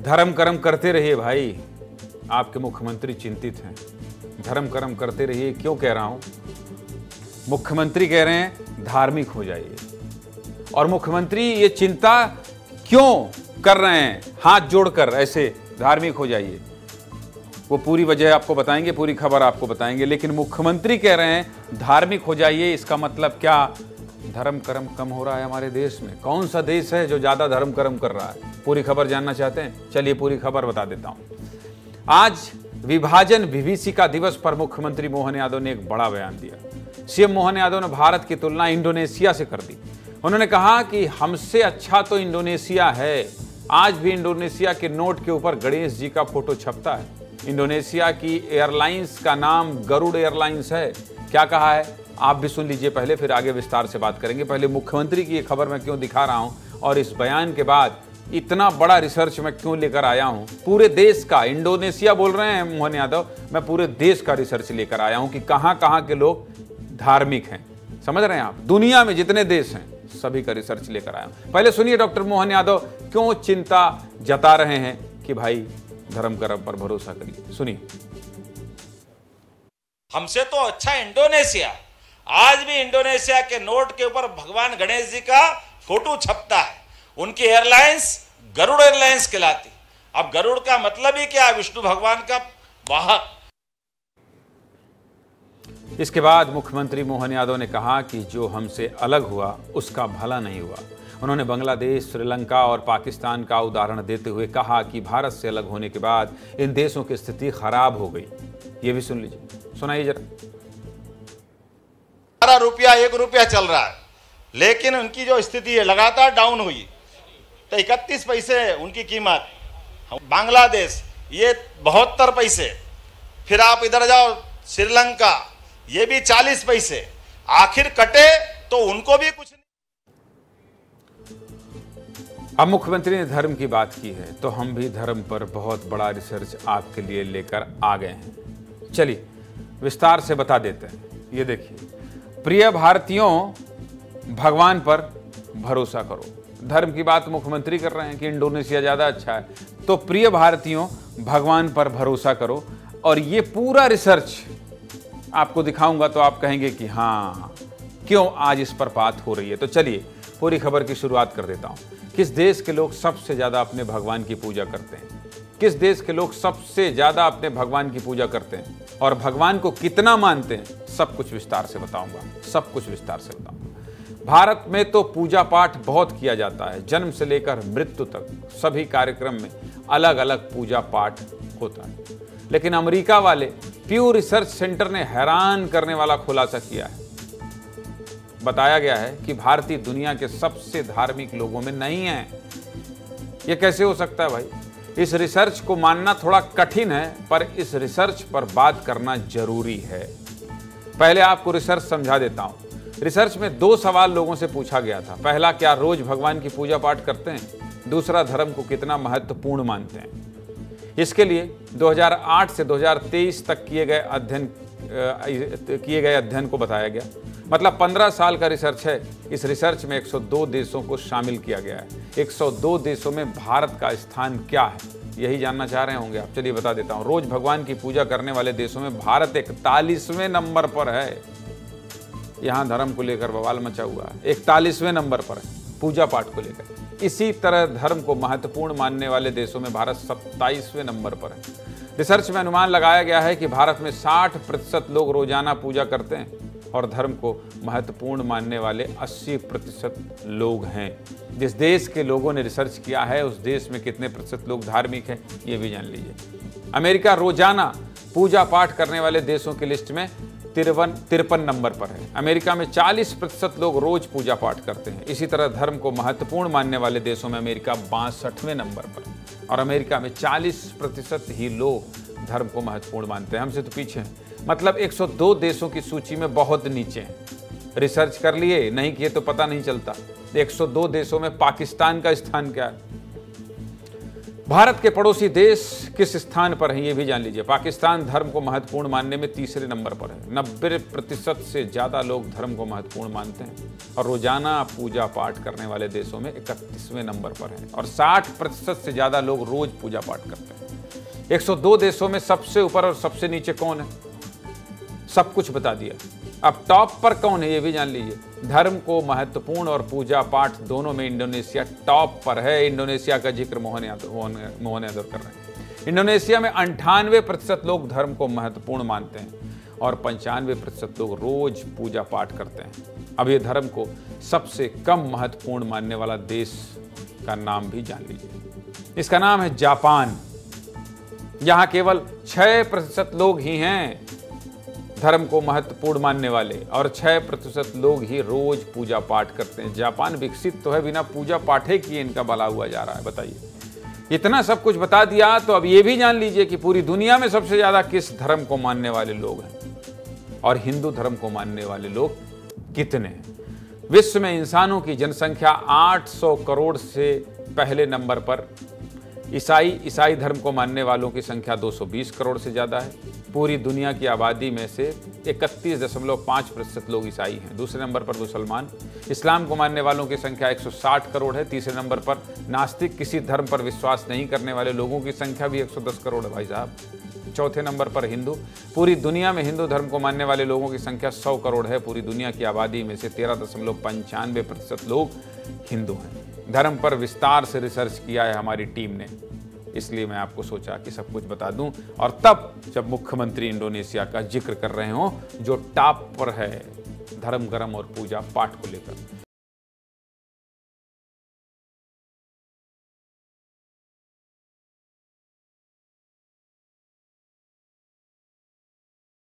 धर्म कर्म करते रहिए भाई। आपके मुख्यमंत्री चिंतित हैं। धर्म कर्म करते रहिए। क्यों कह रहा हूं? मुख्यमंत्री कह रहे हैं धार्मिक हो जाइए। और मुख्यमंत्री ये चिंता क्यों कर रहे हैं? हाथ जोड़कर ऐसे धार्मिक हो जाइए। वो पूरी वजह आपको बताएंगे, पूरी खबर आपको बताएंगे। लेकिन मुख्यमंत्री कह रहे हैं धार्मिक हो जाइए। इसका मतलब क्या? धर्म कर्म कम हो रहा है हमारे देश में। कौन सा देश है जो ज्यादा धर्म कर्म कर रहा है? पूरी खबर जानना चाहते हैं? चलिए पूरी खबर बता देता हूं। आज विभाजन विभीषिका दिवस पर मुख्यमंत्री मोहन यादव ने एक बड़ा बयान दिया। सीएम मोहन यादव ने भारत की तुलना इंडोनेशिया से कर दी। उन्होंने कहा कि हमसे अच्छा तो इंडोनेशिया है। आज भी इंडोनेशिया के नोट के ऊपर गणेश जी का फोटो छपता है। इंडोनेशिया की एयरलाइंस का नाम गरुड़ एयरलाइंस है। क्या कहा है आप भी सुन लीजिए पहले, फिर आगे विस्तार से बात करेंगे। पहले मुख्यमंत्री की ये खबर मैं क्यों दिखा रहा हूं और इस बयान के बाद इतना बड़ा रिसर्च मैं क्यों लेकर आया हूं। पूरे देश का, इंडोनेशिया बोल रहे हैं मोहन यादव, मैं पूरे देश का रिसर्च लेकर आया हूं कि कहां कहां के लोग धार्मिक हैं। समझ रहे हैं आप? दुनिया में जितने देश हैं सभी का रिसर्च लेकर आया हूं। पहले सुनिए डॉक्टर मोहन यादव क्यों चिंता जता रहे हैं कि भाई धर्म कर्म पर भरोसा करिए। सुनिए। हमसे तो अच्छा इंडोनेशिया। आज भी इंडोनेशिया के नोट के ऊपर भगवान गणेश जी का फोटो छपता है। उनकी एयरलाइंस गरुड़ एयरलाइंस कहलाती। अब गरुड़ का मतलब ही क्या? विष्णु भगवान का वाहक। इसके बाद मुख्यमंत्री मोहन यादव ने कहा कि जो हमसे अलग हुआ उसका भला नहीं हुआ। उन्होंने बांग्लादेश, श्रीलंका और पाकिस्तान का उदाहरण देते हुए कहा कि भारत से अलग होने के बाद इन देशों की स्थिति खराब हो गई। ये भी सुन लीजिए, सुनाइए जरा। 12 रुपया 1 रुपया चल रहा है, लेकिन उनकी जो स्थिति है लगातार डाउन हुई तो 31 पैसे उनकी कीमत। बांग्लादेश ये 72 पैसे। फिर आप इधर जाओ श्रीलंका, ये भी 40 पैसे। आखिर कटे तो उनको भी कुछ नहीं। अब मुख्यमंत्री ने धर्म की बात की है तो हम भी धर्म पर बहुत बड़ा रिसर्च आपके लिए लेकर आ गए हैं। चलिए विस्तार से बता देते हैं। ये देखिए, प्रिय भारतीयों, भगवान पर भरोसा करो। धर्म की बात मुख्यमंत्री कर रहे हैं कि इंडोनेशिया ज्यादा अच्छा है, तो प्रिय भारतीयों भगवान पर भरोसा करो। और ये पूरा रिसर्च आपको दिखाऊंगा तो आप कहेंगे कि हाँ, क्यों आज इस पर बात हो रही है। तो चलिए पूरी खबर की शुरुआत कर देता हूं। किस देश के लोग सबसे ज्यादा अपने भगवान की पूजा करते हैं? किस देश के लोग सबसे ज्यादा अपने भगवान की पूजा करते हैं और भगवान को कितना मानते हैं? सब कुछ विस्तार से बताऊंगा। सब कुछ विस्तार से बताऊंगा। भारत में तो पूजा पाठ बहुत किया जाता है। जन्म से लेकर मृत्यु तक सभी कार्यक्रम में अलग अलग पूजा पाठ होता है। लेकिन अमेरिका वाले प्यू रिसर्च सेंटर ने हैरान करने वाला खुलासा किया है। बताया गया है कि भारतीय दुनिया के सबसे धार्मिक लोगों में नहीं है। यह कैसे हो सकता है भाई? इस रिसर्च को मानना थोड़ा कठिन है, पर इस रिसर्च पर बात करना जरूरी है। पहले आपको रिसर्च समझा देता हूं। रिसर्च में 2 सवाल लोगों से पूछा गया था। पहला, क्या रोज भगवान की पूजा पाठ करते हैं? दूसरा, धर्म को कितना महत्वपूर्ण मानते हैं? इसके लिए 2008 से 2023 तक किए गए अध्ययन को बताया गया। मतलब 15 साल का रिसर्च है। इस रिसर्च में 102 देशों को शामिल किया गया है। 102 देशों में भारत का स्थान क्या है, यही जानना चाह रहे होंगे आप। चलिए बता देता हूं। रोज भगवान की पूजा करने वाले देशों में भारत 41वें नंबर पर है। यहां धर्म को लेकर बवाल मचा हुआ है। 41वें नंबर पर है पूजा पाठ को लेकर। इसी तरह धर्म को महत्वपूर्ण मानने वाले देशों में भारत 27वें नंबर पर है। रिसर्च में अनुमान लगाया गया है कि भारत में 60% लोग रोजाना पूजा करते हैं और धर्म को महत्वपूर्ण मानने वाले 80% लोग हैं। जिस देश के लोगों ने रिसर्च किया है उस देश में कितने प्रतिशत लोग धार्मिक हैं ये भी जान लीजिए। अमेरिका रोजाना पूजा पाठ करने वाले देशों की लिस्ट में 53 नंबर पर है। अमेरिका में 40% लोग रोज पूजा पाठ करते हैं। इसी तरह धर्म को महत्वपूर्ण मानने वाले देशों में अमेरिका 62वें नंबर पर है और अमेरिका में 40% ही लोग धर्म को महत्वपूर्ण मानते हैं। हमसे तो पीछे हैं। मतलब 102 देशों की सूची में बहुत नीचे हैं। रिसर्च कर लिए, नहीं किए तो पता नहीं चलता। 102 देशों में पाकिस्तान का स्थान क्या है? भारत के पड़ोसी देश किस स्थान पर हैं ये भी जान लीजिए। पाकिस्तान धर्म को महत्वपूर्ण मानने में तीसरे नंबर पर है। 90% से ज़्यादा लोग धर्म को महत्वपूर्ण मानते हैं और रोजाना पूजा पाठ करने वाले देशों में 31वें नंबर पर है और 60% से ज़्यादा लोग रोज पूजा पाठ करते हैं। 102 देशों में सबसे ऊपर और सबसे नीचे कौन है, सब कुछ बता दिया। अब टॉप पर कौन है ये भी जान लीजिए। धर्म को महत्वपूर्ण और पूजा पाठ दोनों में इंडोनेशिया टॉप पर है। इंडोनेशिया का जिक्र मोहन यादव कर रहे हैं। इंडोनेशिया में 98% लोग धर्म को महत्वपूर्ण मानते हैं और 95% लोग रोज पूजा पाठ करते हैं। अब ये धर्म को सबसे कम महत्वपूर्ण मानने वाला देश का नाम भी जान लीजिए। इसका नाम है जापान। यहाँ केवल 6% लोग ही हैं धर्म को महत्वपूर्ण मानने वाले और 6% लोग ही रोज पूजा पाठ करते हैं। जापान विकसित तो है, बिना पूजा पाठे किए इनका भला हुआ जा रहा है। बताइए, इतना सब कुछ बता दिया तो अब ये भी जान लीजिए कि पूरी दुनिया में सबसे ज्यादा किस धर्म को मानने वाले लोग हैं और हिंदू धर्म को मानने वाले लोग कितने हैं। विश्व में इंसानों की जनसंख्या 800 करोड़ से पहले नंबर पर। ईसाई धर्म को मानने वालों की संख्या 220 करोड़ से ज़्यादा है। पूरी दुनिया की आबादी में से 31.5% लोग ईसाई हैं। दूसरे नंबर पर मुसलमान। इस्लाम को मानने वालों की संख्या 160 करोड़ है। तीसरे नंबर पर नास्तिक, किसी धर्म पर विश्वास नहीं करने वाले लोगों की संख्या भी 110 करोड़ है भाई साहब। चौथे नंबर पर हिंदू। पूरी दुनिया में हिंदू धर्म को मानने वाले लोगों की संख्या 100 करोड़ है। पूरी दुनिया की आबादी में से 13.95% लोग हिंदू हैं। धर्म पर विस्तार से रिसर्च किया है हमारी टीम ने, इसलिए मैं आपको सोचा कि सब कुछ बता दूं। और तब जब मुख्यमंत्री इंडोनेशिया का जिक्र कर रहे हो जो टॉप पर है धर्म, कर्म और पूजा पाठ को लेकर।